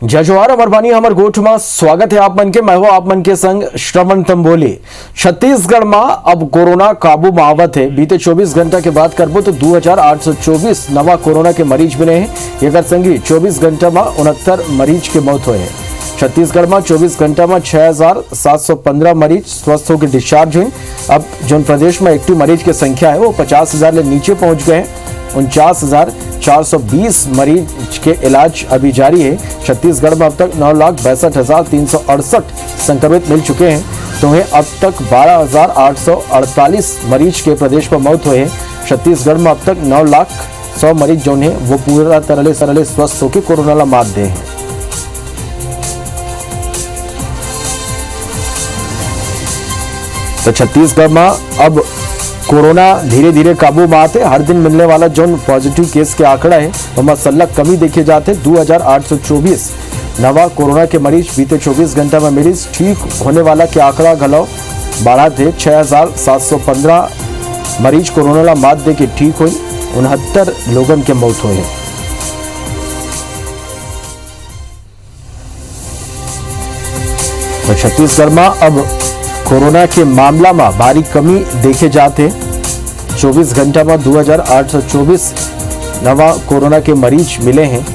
जय जोहार अमरबानी हमर गोठ में स्वागत है आप मन के। मैं हूं आप मन के संग श्रवण तंबोली। छत्तीसगढ़ में अब कोरोना काबू में आवत है। बीते 24 घंटा के बात करबो तो 2824 नवा कोरोना के मरीज मिले हैं। एक संगी 24 घंटा में 69 मरीज के मौत हुए हैं। छत्तीसगढ़ में 24 घंटा में 6715 मरीज स्वस्थ होकर डिस्चार्ज हुए। अब जो प्रदेश में एक्टिव मरीज की संख्या है वो 50,000 ले नीचे पहुंच गए हैं। 49,420 मरीज के इलाज अभी जारी है। छत्तीसगढ़ में अब तक 9,62,368 संक्रमित मिल चुके हैं। तो वहीं अब तक 12,848 मरीज के प्रदेश में मौत हुए हैं। छत्तीसगढ़ में अब तक 9,00,100 मरीज जो हैं वो पूरा तरह सरले स्वस्थ होकर कोरोना ला मात दे हैं। तो छत्तीसगढ़ में अब कोरोना धीरे धीरे काबू में आते। हर दिन मिलने वाला जो पॉजिटिव केस के आंकड़ा है वह मसल्लक कमी देखे जाते। 2824 नवा कोरोना के मरीज बीते 24 घंटा में मरीज ठीक होने वाला के आंकड़ा घलो बढ़ा थे। 6,715 मरीज कोरोना ला मात दे के ठीक हुई। 69 लोगों के मौत हुए हैं। तो छत्तीसगढ़ में अब कोरोना के मामला में भारी कमी देखे जाते। 24 घंटा में 2824 नवा कोरोना के मरीज मिले हैं।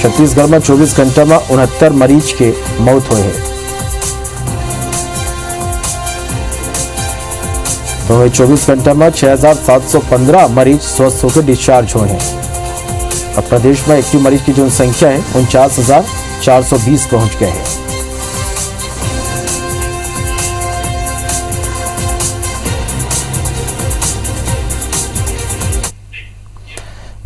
छत्तीसगढ़ में 24 घंटा में 69 मरीज के मौत हुए हैं। तो 24 घंटा में 6,715 मरीज स्वस्थ होकर डिस्चार्ज हुए हैं। अब प्रदेश में एक्टिव मरीज की जो संख्या है 49,420 पहुंच गए हैं।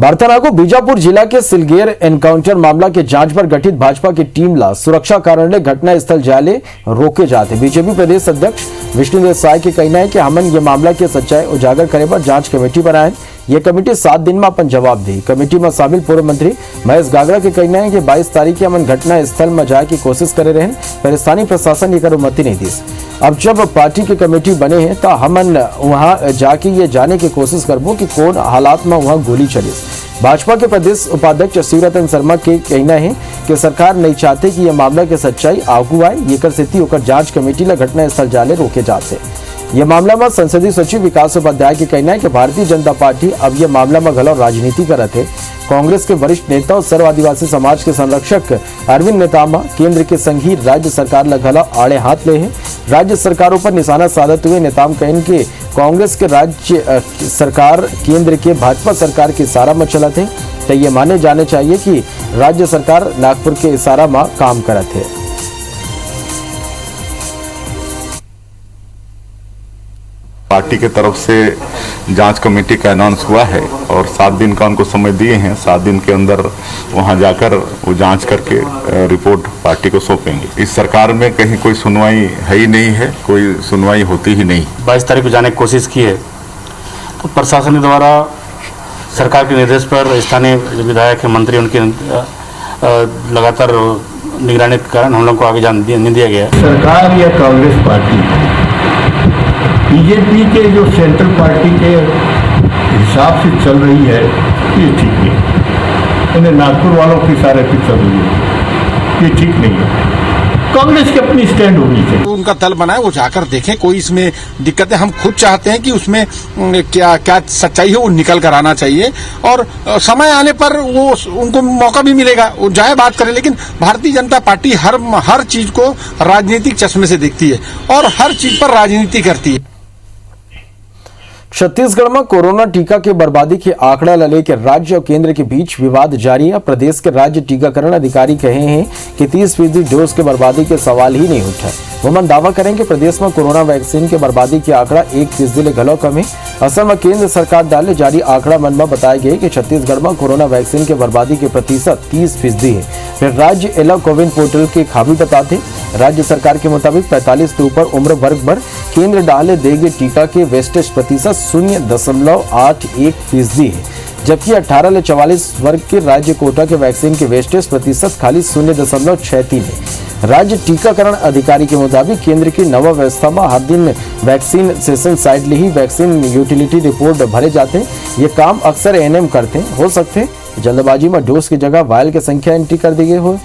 वार्तालाप को बीजापुर जिला के सिलगेर एनकाउंटर मामला के जांच पर गठित भाजपा की टीम ला सुरक्षा कारण ले घटना स्थल जाले रोके जाते। बीजेपी प्रदेश अध्यक्ष विष्णुदेव साय के कहना है कि हमन ये मामला के सच्चाई उजागर करे पर जांच कमेटी बनाए। ये कमेटी 7 दिन में अपन जवाब दी। कमेटी में शामिल पूर्व मंत्री महेश गागड़ा के कहना है कि 22 तारीख के हमन घटना स्थल में जाए की कोशिश करे रहे पर स्थानीय प्रशासन ये अनुमति नहीं दी। अब जब पार्टी की कमेटी बने हैं तो हमन वहां जाके ये जाने की कोशिश करबो कि कौन हालात में वहां गोली चली। भाजपा के प्रदेश उपाध्यक्ष शिवरतन शर्मा के कहना है कि सरकार नहीं चाहते कि यह मामला की सच्चाई आगू आए। ये कर स्थिति होकर जांच कमेटी ला घटना स्थल जाले रोके जाते। यह मामला में संसदीय सचिव विकास उपाध्याय के कहना है कि भारतीय जनता पार्टी अब यह मामला में गलत राजनीति करत है। कांग्रेस के वरिष्ठ नेता और सर्व आदिवासी समाज के संरक्षक अरविंद नेतामा केंद्र के संघी राज्य सरकार ला गला आड़े हाथ ले हैं। राज्य सरकारों पर निशाना साधते हुए नेताम कहन के कांग्रेस के राज्य सरकार केंद्र के भाजपा सरकार के इशारा में चलत है। तो ये माने जाने चाहिए कि राज्य सरकार नागपुर के इशारा में काम करत है। पार्टी के तरफ से जांच कमेटी का अनाउंस हुआ है और 7 दिन का उनको समय दिए हैं। 7 दिन के अंदर वहां जाकर वो जांच करके रिपोर्ट पार्टी को सौंपेंगे। इस सरकार में कहीं कोई सुनवाई है ही नहीं है, कोई सुनवाई होती ही नहीं। 22 तारीख को जाने की कोशिश की है तो प्रशासन द्वारा सरकार के निर्देश पर स्थानीय विधायक है, मंत्री उनके लगातार निगरानी के कारण हम लोग को आगे जाने नहीं दिया गया। सरकार या कांग्रेस पार्टी बीजेपी के जो सेंट्रल पार्टी के हिसाब से चल रही है ये ठीक नहीं। इन्हें नागपुर वालों के इशारे पे चल रही है, ये ठीक नहीं है। कांग्रेस की अपनी स्टैंड होनी चाहिए। उनका दल बनाए वो जाकर देखें कोई इसमें दिक्कत है। हम खुद चाहते हैं कि उसमें क्या क्या सच्चाई है वो निकल कर आना चाहिए और समय आने पर वो उनको मौका भी मिलेगा, वो जाए बात करें। लेकिन भारतीय जनता पार्टी हर चीज को राजनीतिक चश्मे से देखती है और हर चीज पर राजनीति करती है। छत्तीसगढ़ में कोरोना टीका के बर्बादी के आंकड़ा लेकर राज्य और केंद्र के बीच विवाद जारी है। प्रदेश के राज्य टीकाकरण अधिकारी कहे हैं कि 30% डोज के बर्बादी के सवाल ही नहीं उठा। वो दावा करें कि प्रदेश में कोरोना वैक्सीन के बर्बादी के आंकड़ा 1% ले घलो कम है। असल में केंद्र सरकार डाले जारी आंकड़ा मन में बताया गया कि छत्तीसगढ़ में कोरोना वैक्सीन के बर्बादी के प्रतिशत 30% है। फिर राज्य एला कोविन पोर्टल के खामी बताते। राज्य सरकार के मुताबिक 45 के ऊपर उम्र वर्ग पर केंद्र डाले देगे टीका के वेस्टेज प्रतिशत 0.81% है, जबकि 18 से 44 वर्ग के राज्य कोटा के वैक्सीन के वेस्टेज प्रतिशत खाली 0.63 है। राज्य टीकाकरण अधिकारी के मुताबिक केंद्र की नवा व्यवस्था में हर दिन वैक्सीन सेशन साइट ले ही वैक्सीन यूटिलिटी रिपोर्ट भरे जाते हैं। ये काम अक्सर एएनएम करते हैं। हो सकते जल्दबाजी में डोज की जगह वायल की संख्या एंट्री कर दी गई हो,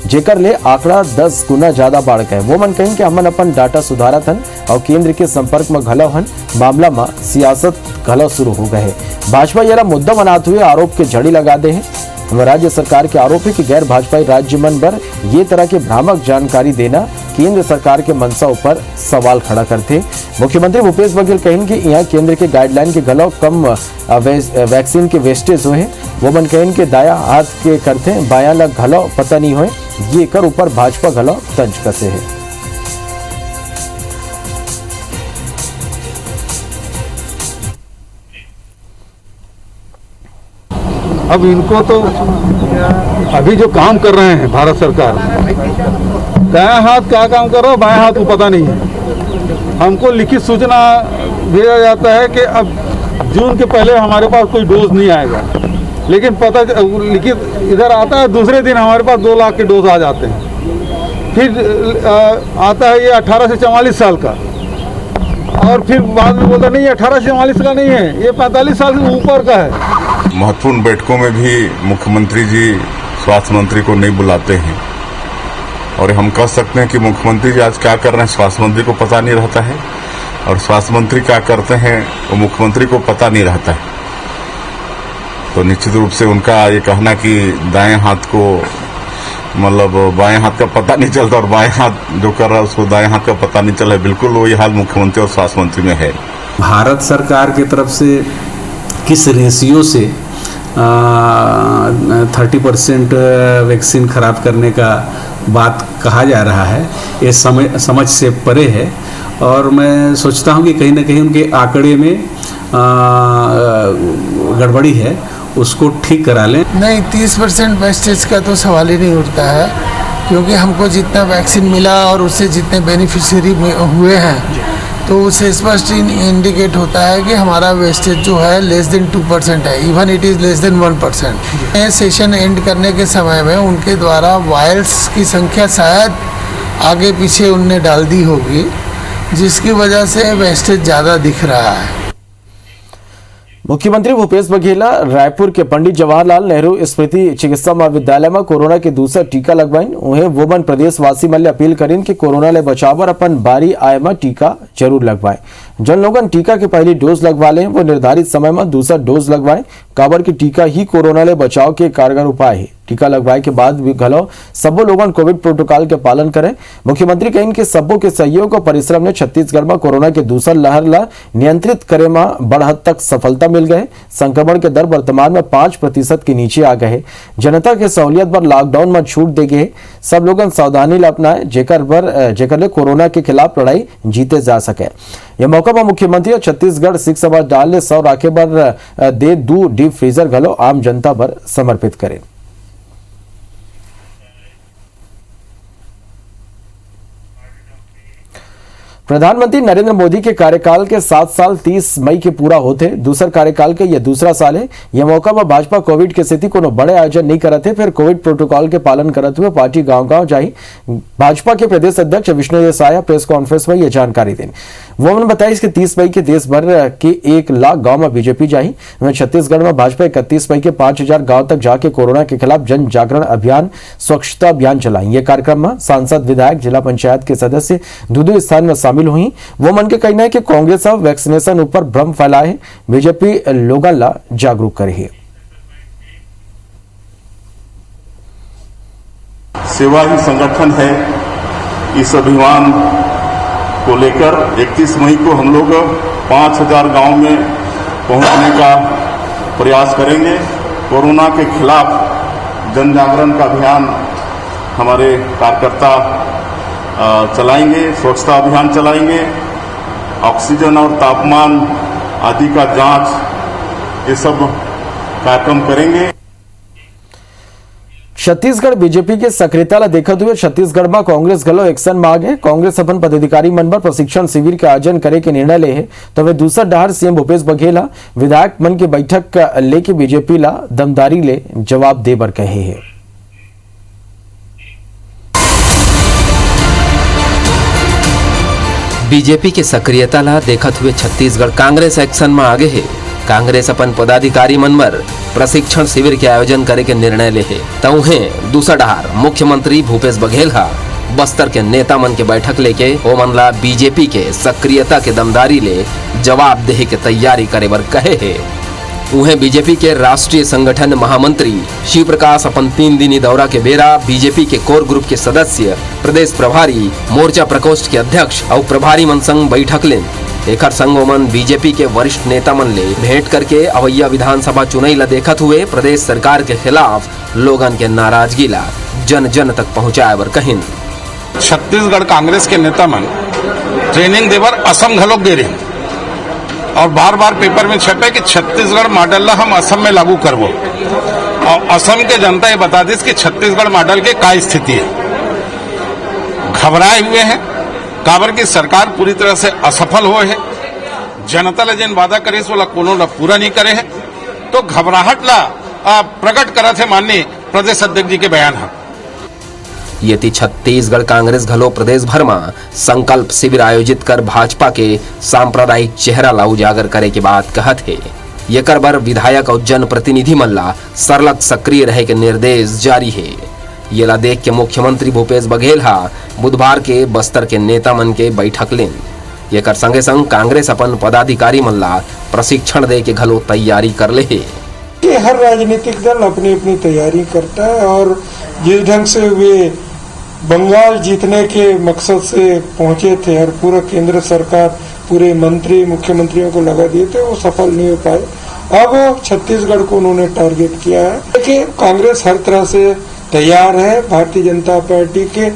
जेकर ले आंकड़ा 10 गुना ज्यादा बढ़ गए। वो मन कहीं कि हमन अपन डाटा सुधारत हन और केंद्र के संपर्क में घलो हन, मामला में सियासत घलो शुरू हो गए। भाजपा ये मुद्दा बनाते हुए आरोप के झड़ी लगा दे है। राज्य सरकार के आरोप है कि गैर भाजपाई राज्य मन पर ये तरह के भ्रामक जानकारी देना केंद्र सरकार के मंशा ऊपर सवाल खड़ा करते। मुख्यमंत्री भूपेश बघेल कहें कि यहाँ केंद्र के गाइडलाइन के गलो कम वैक्सीन के वेस्टेज हुए। वो मन कहें कि दाया हाथ के करते बाया लग घलो पता नहीं हुए, ये कर ऊपर भाजपा घलो तंज कसे है। अब इनको तो अभी जो काम कर रहे हैं भारत सरकार, दायां हाथ क्या काम कर रहा है, बाएं हाथ को पता नहीं है। हमको लिखित सूचना भेजा जाता है कि अब जून के पहले हमारे पास कोई डोज नहीं आएगा, लेकिन पता लिखित इधर आता है, दूसरे दिन हमारे पास 2 लाख के डोज आ जाते हैं। फिर आता है ये 18 से 44 साल का, और फिर बाद में बोलता नहीं 18 से 44 का नहीं है, ये 45 साल से ऊपर का है। महत्वपूर्ण बैठकों में भी मुख्यमंत्री जी स्वास्थ्य मंत्री को नहीं बुलाते हैं, और हम कह सकते हैं कि मुख्यमंत्री जी आज क्या कर रहे हैं स्वास्थ्य मंत्री को पता नहीं रहता है, और स्वास्थ्य मंत्री क्या करते हैं वो मुख्यमंत्री को पता नहीं रहता है। तो निश्चित रूप से उनका ये कहना कि दाएं हाथ को मतलब बाएं हाथ का पता नहीं चलता और बाएं हाथ जो कर रहा है उसको दाएं हाथ का पता नहीं चला, बिल्कुल वही हाल मुख्यमंत्री और स्वास्थ्य मंत्री में है। भारत सरकार की तरफ से किस रेशियो से 30% वैक्सीन खराब करने का बात कहा जा रहा है, ये समझ से परे है। और मैं सोचता हूँ कि कहीं ना कहीं उनके आंकड़े में गड़बड़ी है, उसको ठीक करा लें। नहीं, 30% वेस्टेज का तो सवाल ही नहीं उठता है, क्योंकि हमको जितना वैक्सीन मिला और उससे जितने बेनिफिशियरी हुए हैं तो उससे स्पष्ट इंडिकेट होता है कि हमारा वेस्टेज जो है लेस देन 2% है, even it is less than 1%। Session and करने के समय में उनके द्वारा वायल्स की संख्या शायद आगे पीछे उनने डाल दी होगी, जिसकी वजह से वेस्टेज ज़्यादा दिख रहा है। मुख्यमंत्री भूपेश बघेल रायपुर के पंडित जवाहरलाल नेहरू स्मृति चिकित्सा महाविद्यालय में कोरोना के दूसरा टीका लगवाइन। उन्हें वोमन प्रदेशवासी मल्य अपील करें कि कोरोना ले बचाव अपन बारी आए में टीका जरूर लगवाएं। जन लोगन टीका के पहली डोज लगवा लें, वो निर्धारित समय में दूसरा डोज लगवाएं। काबर की टीका ही कोरोना ले बचाव के कारगर उपाय है। टीका लगवाए के बाद भी घलो सबो लोगन कोविड प्रोटोकॉल के पालन करें। मुख्यमंत्री कहें कि सबों के सहयोग और परिश्रम ने छत्तीसगढ़ में कोरोना के दूसरा लहर ला नियंत्रित करे में बड़ हद तक सफलता मिल गए। संक्रमण के दर वर्तमान में 5% के नीचे आ गए। जनता के सहूलियत पर लॉकडाउन में छूट दे गए। सब लोगन सावधानी ला अपनाए, जेकर ले कोरोना के खिलाफ लड़ाई जीते जा सके। यह मौका पर मुख्यमंत्री छत्तीसगढ़ सिख समाज डाल 100 राखे पर दे 2 डीप फ्रीजर घलो आम जनता पर समर्पित करें। प्रधानमंत्री नरेंद्र मोदी के कार्यकाल के 7 साल 30 मई के पूरा होते, दूसरा कार्यकाल के यह दूसरा साल है। यह मौका पर भाजपा कोविड के स्थिति को बड़े आयोजन नहीं करते, फिर कोविड प्रोटोकॉल के पालन करते हुए पार्टी गांव-गांव जाई। भाजपा के प्रदेश अध्यक्ष विष्णुदेव साय प्रेस कॉन्फ्रेंस में यह जानकारी दें। वो उन्होंने बताया कि 30 मई के देश भर के 1 लाख गांव में बीजेपी जाई। वहीं छत्तीसगढ़ में भाजपा 31 मई के 5000 गांव तक जाके कोरोना के खिलाफ जन जागरण अभियान, स्वच्छता अभियान चलाई। ये कार्यक्रम में सांसद, विधायक, जिला पंचायत के सदस्य दो स्थान में शामिल हुई। वो मन के कहना है कि कांग्रेस अब वैक्सीनेशन ऊपर भ्रम फैलाए, बीजेपी लोगन ला जागरूक करे। सेवा ही संगठन है। इस अभियान को लेकर 31 मई को हम लोग 5000 गांव में पहुंचने का प्रयास करेंगे। कोरोना के खिलाफ जन जागरण का अभियान हमारे कार्यकर्ता चलाएंगे, स्वच्छता अभियान चलाएंगे, ऑक्सीजन और तापमान आदि का जांच, ये सब कार्यक्रम करेंगे। छत्तीसगढ़ बीजेपी के सक्रियता ला देखते हुए छत्तीसगढ़ में कांग्रेस घलो एक्शन में आ गए। कांग्रेस अपन पदाधिकारी मन पर प्रशिक्षण शिविर के आयोजन करे के निर्णय ले है। तो वे दूसरा डहर सीएम भूपेश बघेल विधायक मन की बैठक लेके बीजेपी ला दमदारी ले जवाब दे बर कहे है। बीजेपी के सक्रियता ला देखत हुए छत्तीसगढ़ कांग्रेस एक्शन में आगे है। कांग्रेस अपन पदाधिकारी मन बर प्रशिक्षण शिविर के आयोजन करे के निर्णय ले है। तउहे दूसरा डहार मुख्यमंत्री भूपेश बघेल हा बस्तर के नेता मन के बैठक लेके ओ मन ला बीजेपी के सक्रियता के दमदारी ले जवाब देहे के तैयारी करे बर कहे है। उन्हें बीजेपी के राष्ट्रीय संगठन महामंत्री शिव प्रकाश अपन 3 दिनी दौरा के बेरा बीजेपी के कोर ग्रुप के सदस्य, प्रदेश प्रभारी, मोर्चा प्रकोष्ठ के अध्यक्ष और प्रभारी मन संग बैठक लेन। एकर संग ओमन बीजेपी के वरिष्ठ नेता मन ले भेंट करके अवैया विधानसभा चुनाई ला देखत हुए प्रदेश सरकार के खिलाफ लोगन के नाराजगी ला जन जन तक पहुँचाए बर कहिन। छत्तीसगढ़ कांग्रेस के नेता मन ट्रेनिंग देवर असम घलोक दे रहे और बार बार पेपर में छपे कि छत्तीसगढ़ मॉडल ला हम असम में लागू करबो और असम के जनता ये बता दी कि छत्तीसगढ़ मॉडल के का स्थिति है। घबराए हुए हैं काबर की सरकार पूरी तरह से असफल हुए है। जनता ला जिन वादा करे वो कोनो ला पूरा नहीं करे है, तो घबराहट ला प्रकट करत है माननीय प्रदेश अध्यक्ष जी के बयान है। यति छत्तीसगढ़ कांग्रेस घलो प्रदेश भर में संकल्प शिविर आयोजित कर भाजपा के सांप्रदायिक चेहरा ला उजागर करे के बात कहत है। येकर बर विधायक और जनप्रतिनिधि मन ला सरलग सक्रिय रहे के निर्देश जारी है। ये ला देख के मुख्यमंत्री भूपेश बघेल हा बुधवार के बस्तर के नेता मन के बैठक लेन। येकर संगे संग कांग्रेस अपन पदाधिकारी मन ला प्रशिक्षण दे के घलो तैयारी कर ले है। हर राजनीतिक दल अपनी अपनी तैयारी करता है और जिस ढंग से वे बंगाल जीतने के मकसद से पहुंचे थे और पूरा केंद्र सरकार पूरे मंत्री मुख्यमंत्रियों को लगा दिए थे, वो सफल नहीं हो पाए। अब छत्तीसगढ़ को उन्होंने टारगेट किया है। देखिए कांग्रेस हर तरह से तैयार है, भारतीय जनता पार्टी के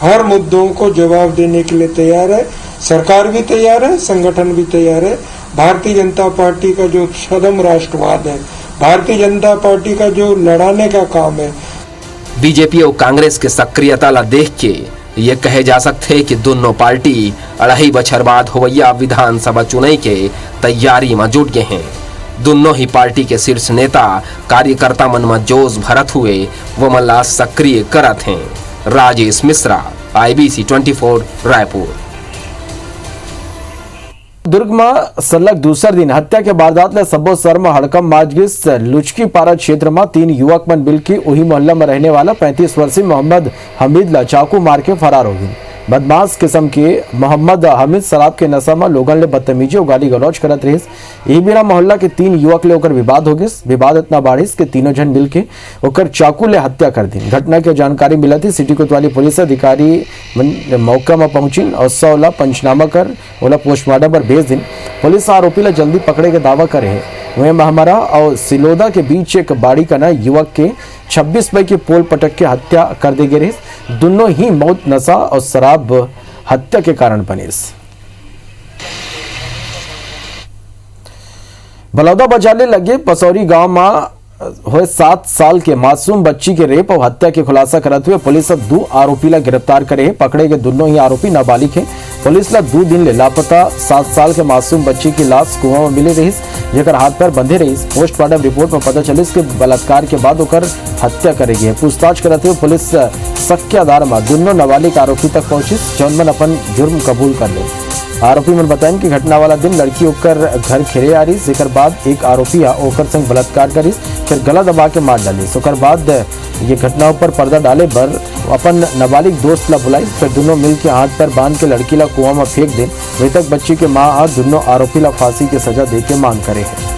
हर मुद्दों को जवाब देने के लिए तैयार है। सरकार भी तैयार है, संगठन भी तैयार है। भारतीय जनता पार्टी का जो सदम राष्ट्रवाद है, भारतीय जनता पार्टी का जो लड़ाने का काम है। बीजेपी और कांग्रेस के सक्रियता ला देख के ये कहे जा सकते है कि दोनों पार्टी 2.5 बछर बाद होवैया विधानसभा चुनाई के तैयारी में जुट गए हैं। दोनों ही पार्टी के शीर्ष नेता कार्यकर्ता मन में जोश भरत हुए वो मन ला सक्रिय करत हैं। राजेश मिश्रा, IBC 24 रायपुर। दुर्ग में सलग दूसर दिन हत्या के वारदात ले सब्बो सर में हड़कम माजगिस लुचकी पारा क्षेत्र में 3 युवक मन बिल्की उही मोहल्ला में रहने वाला 35 वर्षीय मोहम्मद हमीद ला चाकू मार के फरार हो गई। बदमाश किस्म के मोहम्मद हमीद शराब के नशा में लोगन ले बदतमीजी और गाली गलौज करत रहिस। ई बीरा मोहल्ला के 3 युवक ले ओकर विवाद हो गिस। विवाद इतना बाढ़िस के तीनों जन मिलके ओकर चाकू ले हत्या कर दी। घटना के जानकारी मिला थी। सिटी कोतवाली पुलिस अधिकारी मौका में पहुंची और 100 ला पंचनामा कर ओला पोस्टमार्टम पर भेज दिन। पुलिस आरोपी ला जल्दी पकड़े के दावा करे है। वहीं महमरा और सिलोदा के बीच एक बाड़ी का ना युवक के 26 मई के पोल पटक के हत्या कर दी गई। दोनों ही मौत नशा और शराब हत्या के कारण बनिस। बलौदा बजाले लगे पसौरी गांव में हुए 7 साल के मासूम बच्ची के रेप और हत्या के खुलासा करते हुए पुलिस 2 आरोपी ला गिरफ्तार करे है। पकड़े गए दोनों ही आरोपी नाबालिग है। पुलिस ला 2 दिन ले लापता 7 साल के मासूम बच्ची की लाश कुआं में मिली रही, जेकर हाथ पैर बंधे रही। पोस्टमार्टम रिपोर्ट में पता चलिस कि बलात्कार के बाद ओकर हत्या करेगी है। पूछताछ करते हुए पुलिस शक के आधार में दोनों नाबालिग आरोपी तक पहुंचिस, जौन मन अपन जुर्म कबूल कर ले। आरोपी मन बताएं कि घटना वाला दिन लड़की ओकर घर खेरे आ रही, जेकर बाद एक आरोपी ओकर संग बलात्कार करिस, फिर गला दबा के मार डालिस। ओकर बाद ये घटना पर पर्दा डाले बर अपन नाबालिग दोस्त ला बुलाई, फिर दोनों मिल के हाथ पैर बांध के लड़की ला कुआं में फेंक दे। मृतक बच्ची के मां आज दोनों आरोपी ला फांसी की सजा दे के मांग करे है।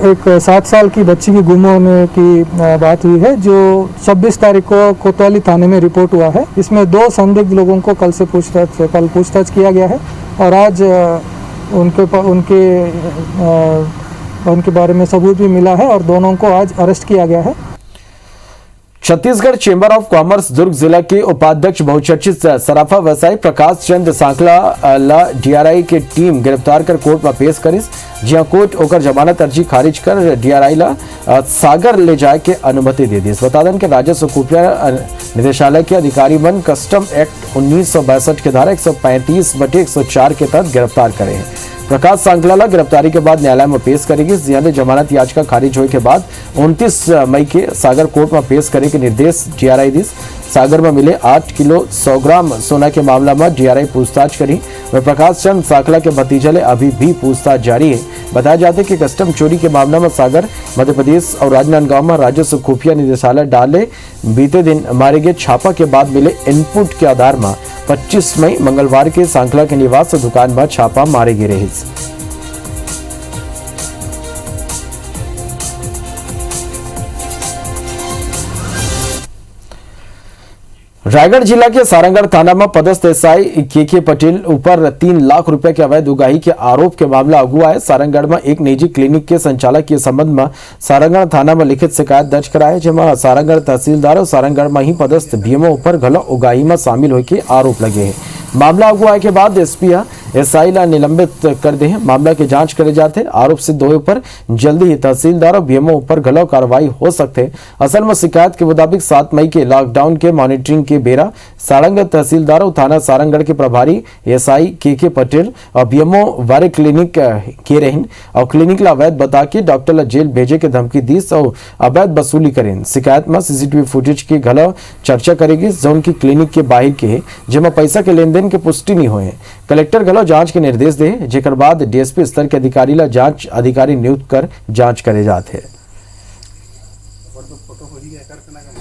एक 7 साल की बच्ची की गुम होने की बात हुई है, जो 26 तारीख को कोतवाली थाने में रिपोर्ट हुआ है। इसमें 2 संदिग्ध लोगों को कल पूछताछ किया गया है और आज उनके बारे में सबूत भी मिला है और दोनों को आज अरेस्ट किया गया है। छत्तीसगढ़ चेंबर ऑफ कॉमर्स दुर्ग जिला के उपाध्यक्ष बहुचर्चित सराफा व्यवसायी प्रकाश चंद सांकला ला DRI के टीम गिरफ्तार कर कोर्ट में पेश करिस, जिया कोर्ट ओकर जमानत अर्जी खारिज कर DRI ला सागर ले जाए के अनुमति दे दी। बता दें कि राजस्व खुफिया निदेशालय के अधिकारी मन कस्टम एक्ट 1962 के धारा 135/104 के तहत गिरफ्तार करे हैं। प्रकाश सांकलाला गिरफ्तारी के बाद न्यायालय में पेश करेगी। जिन्हें जमानत याचिका खारिज होने के बाद 29 मई के सागर कोर्ट में पेश करे के निर्देश डीआरआई दिस। सागर में मिले 8 किलो 100 ग्राम सोना के मामला में डीआरआई पूछताछ करी। वह प्रकाश चंद सांकला के भतीजे ले अभी भी पूछताछ जारी है। बताया जाता है कि कस्टम चोरी के मामला में सागर मध्य प्रदेश और राजनांदगांव में राजस्व खुफिया निदेशालय डाले बीते दिन मारे गए छापा के बाद मिले इनपुट के आधार में 25 मई मंगलवार के सांकला के निवास दुकान में छापा मारे गए रहे। रायगढ़ जिला के सारंगढ़ थाना में पदस्थ एसआई के पटेल ऊपर 3 लाख रुपए के अवैध उगाही के आरोप के मामला अगुआ है। सारंगढ़ में एक निजी क्लिनिक के संचालक के संबंध में सारंगढ़ थाना में लिखित शिकायत दर्ज कराए, जेमा सारंगढ़ तहसीलदार और सारंगढ़ में ही पदस्थ बीएमओ ऊपर गलत उगाही में शामिल होने के आरोप लगे हैं। मामला अगुआ के बाद एसपी एसआई ला निलंबित कर दे हैं। मामला की जांच करे जाते आरोप सिद्ध होने पर जल्दी ही तहसीलदार और बीएमओ ऊपर गलत कार्रवाई हो सकते। असल में शिकायत के मुताबिक 7 मई के लॉकडाउन के मॉनिटरिंग के बेरा सारंगढ़ तहसीलदार और थाना सारंगढ़ के प्रभारी एसआई के पटेल और बीएमओ वारे क्लिनिक के रहन और क्लिनिक ला अवैध बता के डॉक्टर ला जेल भेजे के धमकी दी और अवैध वसूली करें। शिकायत में सीसीटीवी फुटेज की गलत चर्चा करेगी जोन की क्लिनिक के बाहर के जेमा पैसा के लेन देन के पुष्टि नहीं हुए। कलेक्टर गलत जांच के निर्देश दे, जेकर बाद डीएसपी स्तर के अधिकारी ला जांच अधिकारी नियुक्त कर जांच करे जाते।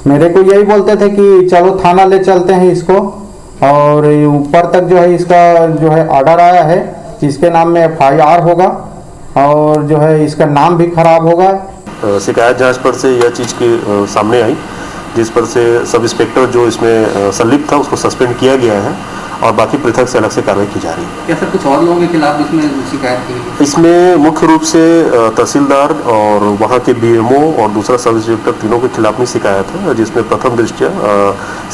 मेरे को यही बोलते थे कि चलो थाना ले चलते हैं इसको, और ऊपर तक जो है इसका जो है ऑर्डर आया है जिसके नाम में FIR होगा और जो है इसका नाम भी खराब होगा। शिकायत जांच पर से यह चीज़ की सामने आई, जिस पर से सब इंस्पेक्टर जो इसमें संलिप्त था उसको सस्पेंड किया गया है और बाकी पृथक से अलग से कार्रवाई की जा रही है। क्या सर कुछ और लोगों के खिलाफ इसमें शिकायत की गई? इसमें मुख्य रूप से तहसीलदार और वहाँ के बीएमओ और दूसरा सब इंस्पेक्टर तीनों के खिलाफ में शिकायत है, जिसमें प्रथम दृष्टया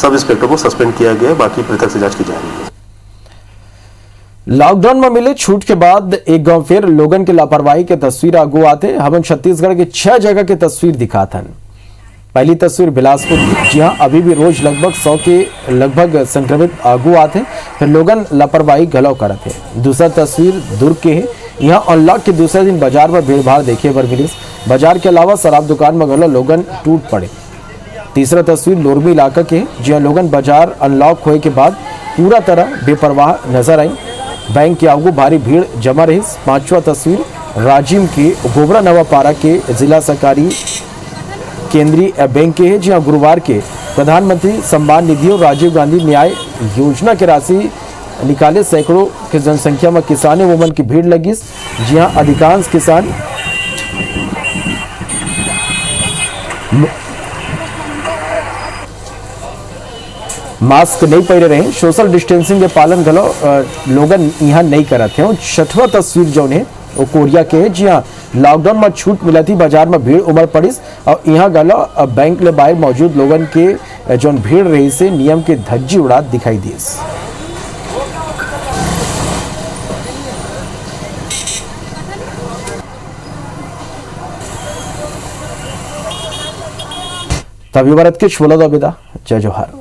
सब इंस्पेक्टर को सस्पेंड किया गया है, बाकी पृथक से जांच की जा रही है। लॉकडाउन में मिले छूट के बाद एक गांव फिर लोगन के लापरवाही के तस्वीर आगू आते। हम छत्तीसगढ़ के 6 जगह के तस्वीर दिखाते हैं। पहली तस्वीर बिलासपुर की, जी हाँ अभी भी रोज लगभग 100 के लगभग संक्रमित आगू आते, फिर लोगन लापरवाही गलौ करते हैं। दूसरा तस्वीर दुर्ग के है, यहाँ अनलॉक के दूसरे दिन बाजार में भीड़ भाड़ देखे बर मिली। बाजार के अलावा शराब दुकान में गलौ लोगन टूट पड़े। तीसरा तस्वीर लोरमी इलाका के, जहाँ लोगन बाजार अनलॉक होने के बाद पूरा तरह बेपरवाह नजर आई। बैंक के आगू भारी भीड़ जमा रही। पांचवा तस्वीर राजिम के गोबरा नवापारा के जिला सरकारी केंद्रीय बैंक के है, जहां गुरुवार के प्रधानमंत्री सम्मान निधि और राजीव गांधी न्याय योजना की राशि निकाले सैकड़ों की जनसंख्या में किसानों वोमन की भीड़ लगी। जहां अधिकांश किसान मास्क नहीं पहने रहे, सोशल डिस्टेंसिंग के पालन गलो लोगन यहाँ नहीं करते हैं। 6वां तस्वीर जो है वो कोरिया के है, जहाँ लॉकडाउन में छूट मिला थी, बाजार में भीड़ उमड़ पड़ी और यहाँ गलो बैंक ले बाहर मौजूद लोगन के जो भीड़ रही से नियम के धज्जी उड़ा दिखाई दी। तभी भारत के छोला दो बेदा, जय जोहार।